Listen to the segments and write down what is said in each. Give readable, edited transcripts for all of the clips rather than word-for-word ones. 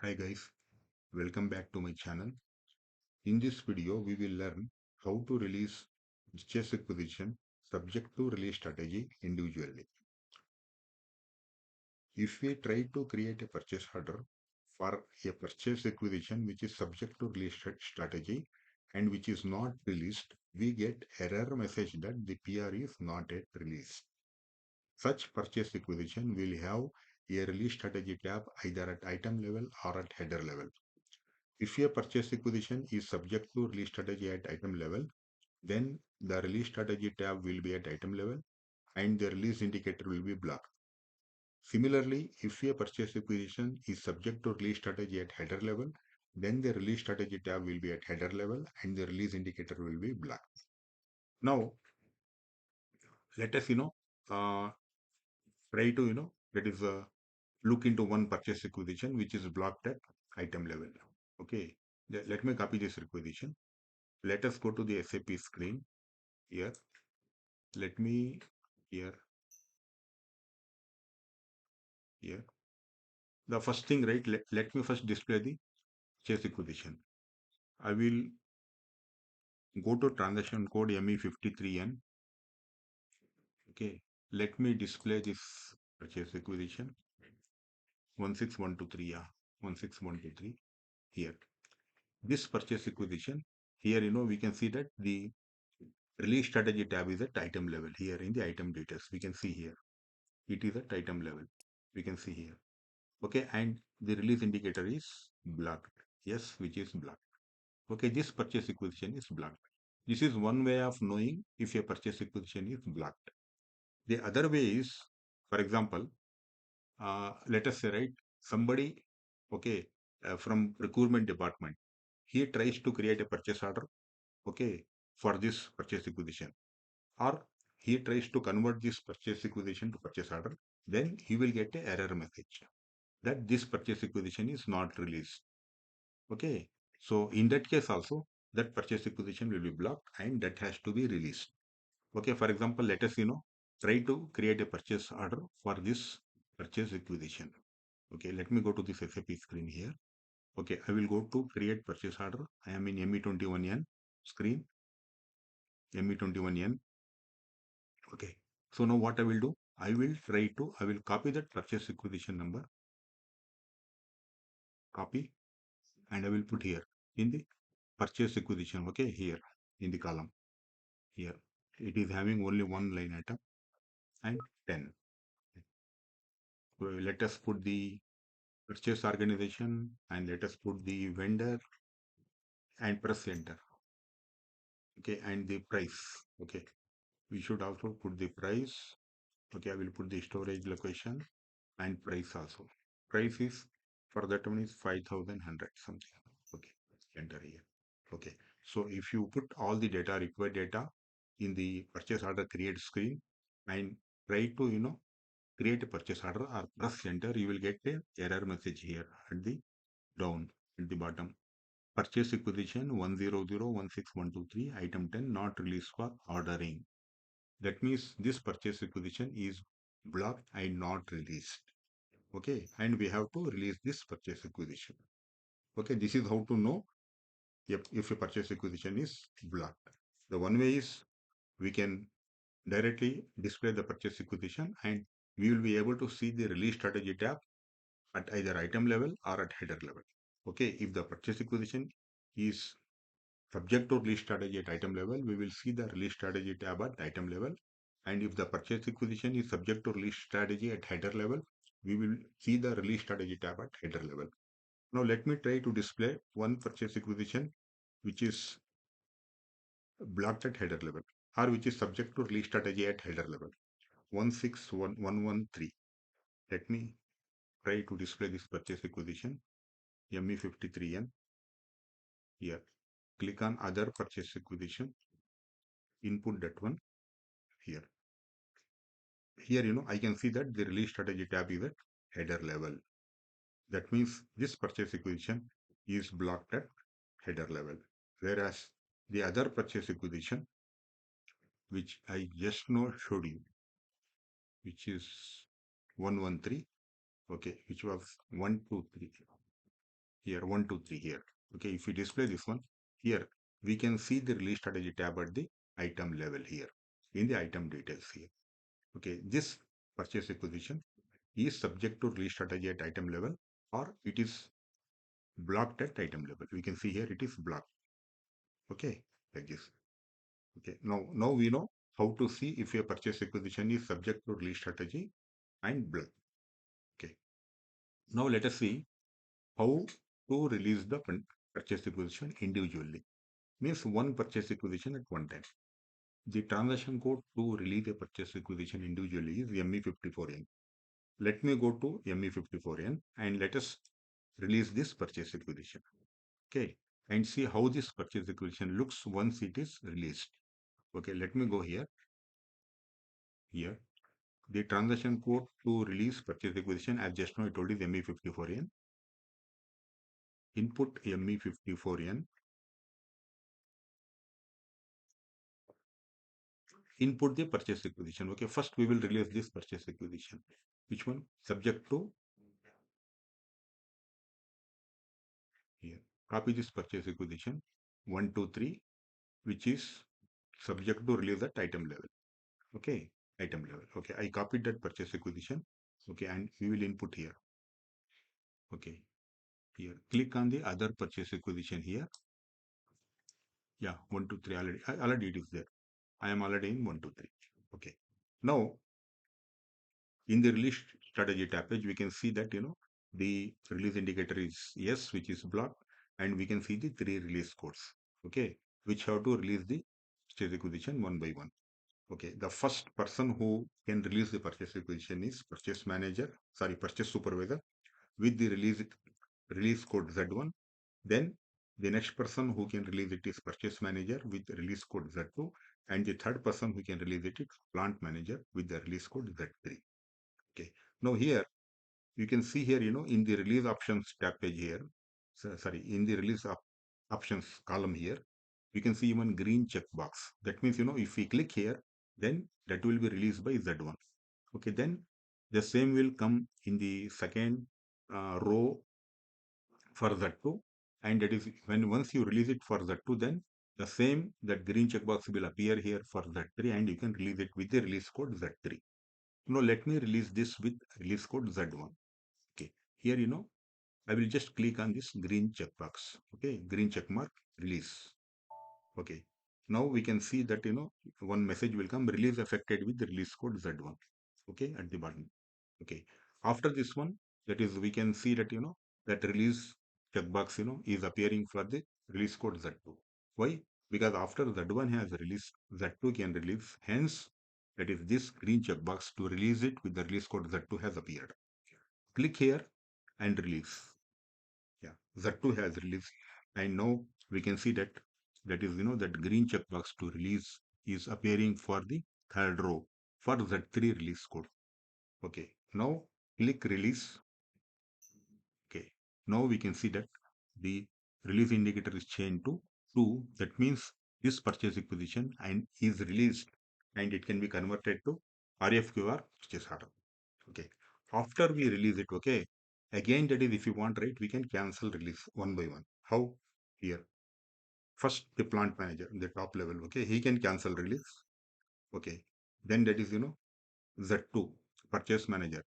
Hi guys, welcome back to my channel. In this video, we will learn how to release purchase acquisition subject to release strategy individually. If we try to create a purchase order for a purchase acquisition which is subject to release strategy and which is not released, we get error message that the PR is not yet released. Such purchase acquisition will have a release strategy tab either at item level or at header level. If a purchase acquisition is subject to release strategy at item level, then the release strategy tab will be at item level and the release indicator will be blocked. Similarly, if a purchase acquisition is subject to release strategy at header level, then the release strategy tab will be at header level and the release indicator will be blocked. Now, let us, uh, try to, that is, look into one purchase acquisition which is blocked at item level. Okay, let me copy this requisition. Let us go to the SAP screen here. Let me here. The first thing, right? Let me first display the chase acquisition. I will go to transaction code ME53N. Okay. Let me display this purchase acquisition 16123. Yeah, 16123 here. This purchase acquisition here, we can see that the release strategy tab is at item level here in the item details. We can see here it is at item level. We can see here. Okay, and the release indicator is blocked. Yes, which is blocked. Okay, this purchase acquisition is blocked. This is one way of knowing if a purchase acquisition is blocked. The other way is, for example, let us say, right, somebody, okay, from procurement department, he tries to create a purchase order, okay, for this purchase acquisition, or he tries to convert this purchase acquisition to purchase order, then he will get a error message that this purchase acquisition is not released. Okay, so in that case also, that purchase acquisition will be blocked and that has to be released. Okay, for example, let us, try to create a purchase order for this purchase acquisition. Okay, let me go to this SAP screen here. Okay, I will go to create purchase order. I am in ME21N screen, ME21N. Okay, so now what I will do, I will copy that purchase acquisition number, copy, and I will put here in the purchase acquisition. Okay, here in the column here. It is having only one line item and 10. So let us put the purchase organization and let us put the vendor and press enter. Okay, and the price. Okay, we should also put the price. Okay, I will put the storage location and price also. Price is for that one is 5,100 something. Okay, enter here. Okay, so if you put all the data, required data in the purchase order create screen and try to, create a purchase order or press enter, you will get a error message here at the down at the bottom. Purchase acquisition 1001623 item 10 not released for ordering. That means this purchase acquisition is blocked and not released. Okay, and we have to release this purchase acquisition. Okay, this is how to know if a purchase acquisition is blocked. The one way is we can directly display the purchase acquisition and we will be able to see the release strategy tab at either item level or at header level. Okay, if the purchase acquisition is subject to release strategy at item level, we will see the release strategy tab at item level. And if the purchase acquisition is subject to release strategy at header level, we will see the release strategy tab at header level. Now let me try to display one purchase acquisition which is blocked at header level or which is subject to release strategy at header level 161113. Let me try to display this purchase acquisition ME53N here. Click on other purchase acquisition, input that one here. Here, I can see that the release strategy tab is at header level. That means this purchase acquisition is blocked at header level. Whereas the other purchase acquisition, which I just now showed you, which is 113, okay, which was 123. here 1, 2, 3 here. Okay, if we display this one here, we can see the release strategy tab at the item level here in the item details here. Okay, this purchase requisition is subject to release strategy at item level, or it is blocked at item level. We can see here it is blocked. Okay, like this. Okay, now we know how to see if a purchase requisition is subject to release strategy and block. Okay, now let us see how to release the purchase requisition individually. Means one purchase requisition at one time. The transaction code to release a purchase requisition individually is ME54N. Let me go to ME54N and let us release this purchase requisition. Okay, and see how this purchase requisition looks once it is released. Okay, let me go here. Here, the transaction code to release purchase requisition, as just now I told, is ME54N. Input ME54N. Input the purchase requisition. Okay, first we will release this purchase requisition. Which one? Subject to here. Copy this purchase requisition 1, 2, 3, which is subject to release at item level. Okay, item level. Okay, I copied that purchase requisition. Okay, and we will input here. Okay, here click on the other purchase requisition here. Yeah, 1, 2, 3 already. Already it is there. I am already in 1, 2, 3. Okay, now in the release strategy tab page, we can see that the release indicator is yes, which is blocked, and we can see the 3 release codes. Okay, which have to release the stage requisition one by one. Okay, the first person who can release the purchase requisition is purchase supervisor with the release code Z1. Then the next person who can release it is purchase manager with the release code Z2, and the third person who can release it is plant manager with the release code Z3. Okay, now here you can see here, in the release options tab page here, in the release options column here, you can see even green checkbox. That means, if we click here, then that will be released by Z1. Okay, then the same will come in the second row for Z2, and that is when once you release it for Z2, then the same, that green checkbox will appear here for Z3, and you can release it with the release code Z3. Now let me release this with release code Z1. Okay, here I will just click on this green checkbox. Okay, green check mark, release. Okay, now we can see that one message will come, release affected with the release code Z1. Okay, at the bottom. Okay, after this one, that is, we can see that that release checkbox is appearing for the release code Z2. Why? Because after Z1 has released, Z2 can release. Hence, that is, this green checkbox to release it with the release code Z2 has appeared. Click here and release. Yeah, Z2 has released, and now we can see that is that green checkbox to release is appearing for the third row for Z3 release code. Okay, now click release. Okay, now we can see that the release indicator is changed to 2. That means this purchase requisition and is released, and it can be converted to RFQR purchase order. Okay, after we release it, okay, again, that is, if you want, right, we can cancel release one by one. How? Here, first the plant manager, the top level, okay, he can cancel release. Okay, then that is Z2 purchase manager,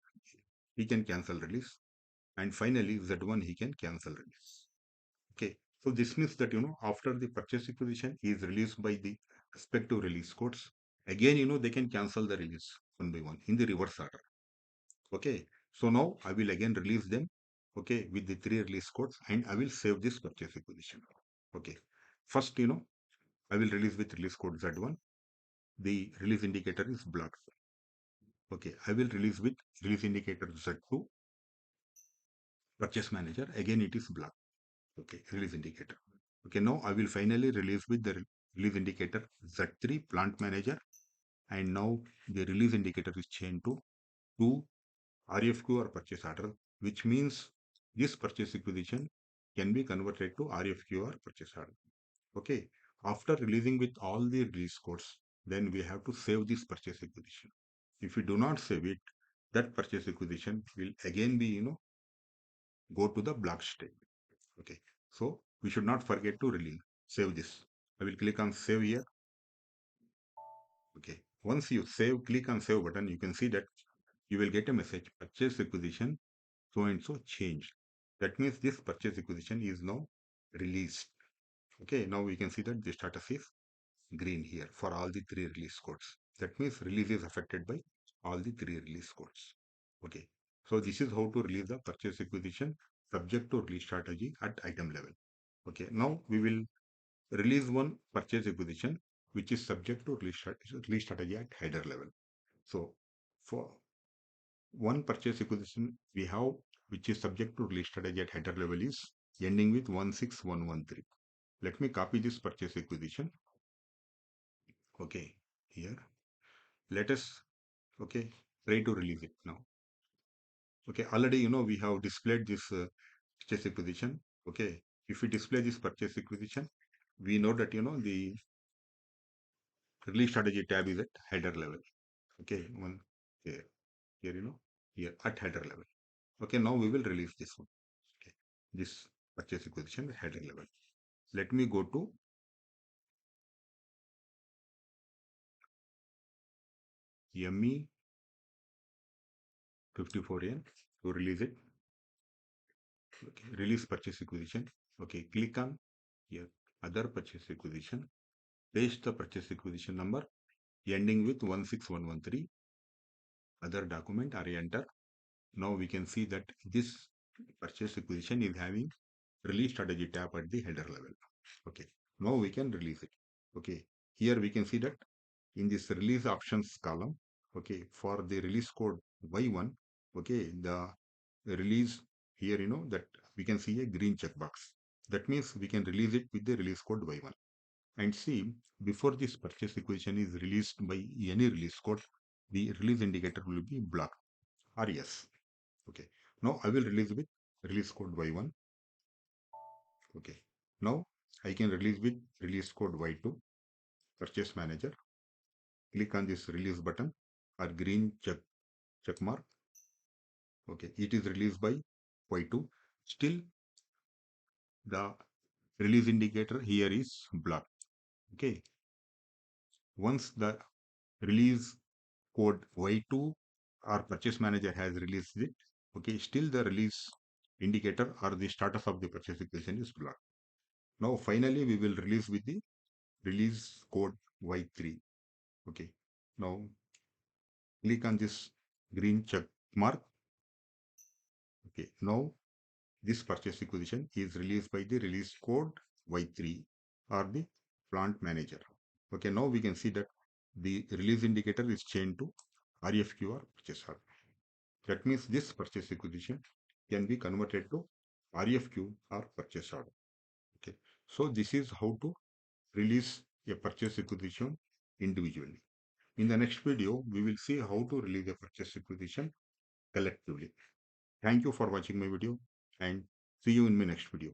he can cancel release, and finally Z1, he can cancel release. Okay, so this means that after the purchase requisition is released by the respective release codes, again they can cancel the release one by one in the reverse order. Okay, so now I will again release them, okay, with the 3 release codes, and I will save this purchase requisition. Okay, first I will release with release code Z1. The release indicator is blocked. Okay, I will release with release indicator Z2. Purchase manager, again it is blocked. Okay, release indicator. Okay, now I will finally release with the release indicator Z3 plant manager, and now the release indicator is changed to 2 RFQ or purchase order, which means this purchase requisition can be converted to RFQ or purchase order. Okay, after releasing with all the release codes, then we have to save this purchase requisition. If we do not save it, that purchase requisition will again be go to the block state. Okay, so we should not forget to release. Save this. I will click on save here. Okay, once you save, click on save button, you can see that you will get a message, purchase requisition so and so changed. That means this purchase requisition is now released. Okay, now we can see that the status is green here for all the three release codes. That means release is affected by all the three release codes. Okay, so this is how to release the purchase requisition subject to release strategy at item level. Okay, now we will release one purchase requisition which is subject to release strategy at header level. So for one purchase requisition we have which is subject to release strategy at header level is ending with 16113. Let me copy this purchase requisition. Okay, here let us try to release it now. Okay, already we have displayed this purchase requisition. Okay, if we display this purchase requisition, we know that the release strategy tab is at header level. Okay, one here, here at header level. Okay, now we will release this one. Okay, this purchase requisition header level. Let me go to ME 54N to release it. Okay, release purchase requisition. Okay, click on here other purchase requisition. Paste the purchase requisition number ending with 16113. Other document or enter. Now we can see that this purchase requisition is having release strategy tab at the header level. Okay, now we can release it. Okay, here we can see that in this release options column, okay, for the release code Y1, okay, the release here, that we can see a green checkbox. That means we can release it with the release code Y1. And see, before this purchase requisition is released by any release code, the release indicator will be blocked or yes. Okay, now I will release with release code Y1. Okay, now I can release with release code Y2. Purchase manager, click on this release button or green check mark. Okay, it is released by Y2. Still the release indicator here is blocked. Okay, once the release code Y2 or purchase manager has released it, okay, still the release indicator or the status of the purchase requisition is blocked. Now finally we will release with the release code Y3. Okay, now click on this green check mark. Okay, now this purchase requisition is released by the release code Y3 or the plant manager. Okay, now we can see that the release indicator is changed to RFQ or purchase order. That means this purchase requisition can be converted to RFQ or purchase order. Okay, so this is how to release a purchase requisition individually. In the next video, we will see how to release a purchase requisition collectively. Thank you for watching my video and see you in my next video.